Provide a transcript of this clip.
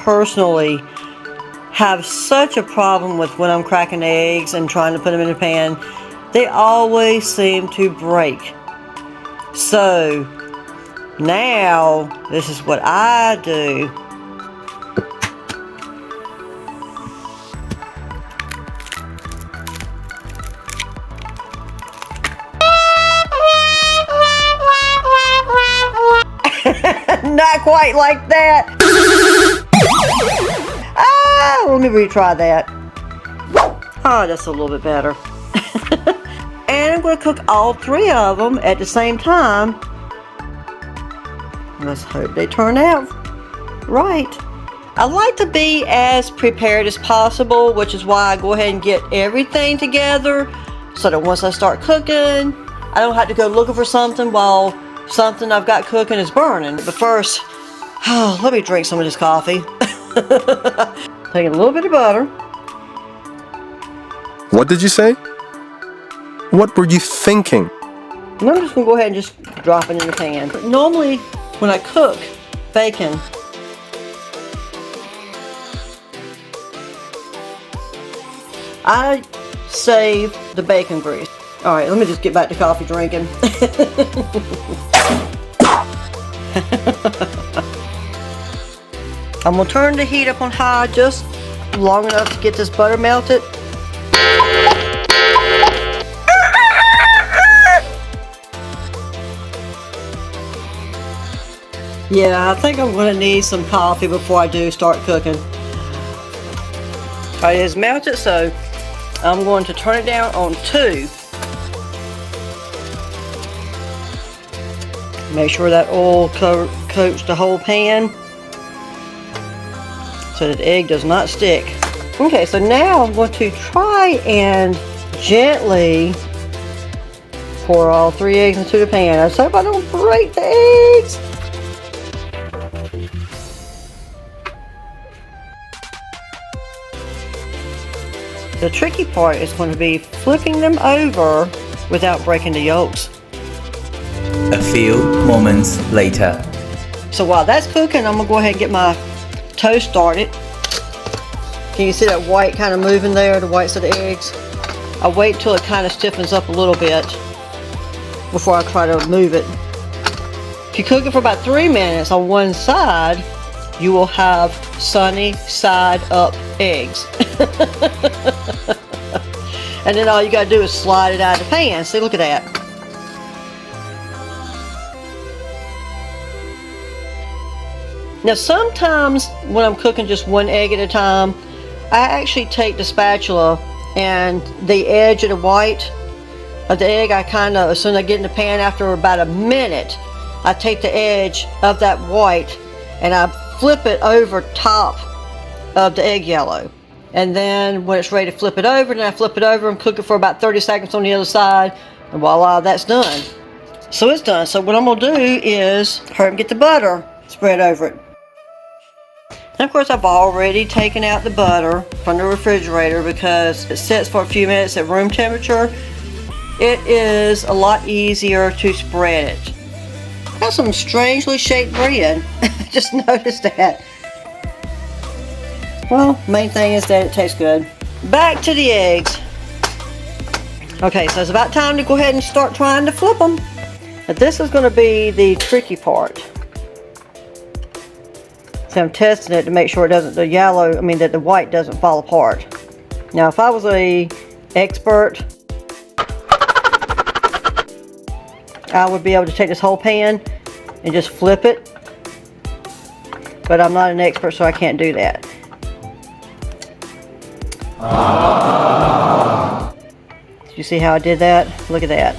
personally have such a problem with when I'm cracking eggs and trying to put them in the pan. They always seem to break. So now this is what I do. Not quite like that. Let me retry that. Oh, that's a little bit better. And I'm going to cook all 3 of them at the same time. Let's hope they turn out right. I like to be as prepared as possible, which is why I go ahead and get everything together so that once I start cooking, I don't have to go looking for something while something I've got cooking is burning. But first, let me drink some of this coffee. Take a little bit of butter. What did you say? What were you thinking? And I'm just going to go ahead and just drop it in the pan. But normally, when I cook bacon, I save the bacon grease. Alright, let me just get back to coffee drinking. I'm going to turn the heat up on high just long enough to get this butter melted. Yeah, I think I'm going to need some coffee before I do start cooking. Alright, it's melted, so I'm going to turn it down on 2. Make sure that oil coats the whole pan so that the egg does not stick. Okay, so now I'm going to try and gently pour all 3 eggs into the pan. I just hope I don't break the eggs. The tricky part is going to be flipping them over without breaking the yolks. A few moments later. So while that's cooking, I'm going to go ahead and get my toast started. Can you see that white kind of moving there, the whites of the eggs? I wait till it kind of stiffens up a little bit before I try to move it. If you cook it for about 3 minutes on one side, you will have sunny side up eggs. And then all you got to do is slide it out of the pan. See, look at that. Now sometimes when I'm cooking just 1 egg at a time, I actually take the spatula and the edge of the white of the egg, I kind of, as soon as I get in the pan after about a minute, I take the edge of that white and I flip it over top of the egg yellow. And then when it's ready to flip it over, then I flip it over and cook it for about 30 seconds on the other side, and voila, that's done. So it's done. So what I'm going to do is hurry and get the butter spread over it. And of course, I've already taken out the butter from the refrigerator because it sits for a few minutes at room temperature. It is a lot easier to spread it. Got some strangely shaped bread. Just noticed that. Well, main thing is that it tastes good. Back to the eggs. Okay, so it's about time to go ahead and start trying to flip them. Now this is going to be the tricky part. So I'm testing it to make sure it doesn't, that the white doesn't fall apart. Now if I was an expert, I would be able to take this whole pan and just flip it. But I'm not an expert, so I can't do that. You see how I did that? Look at that.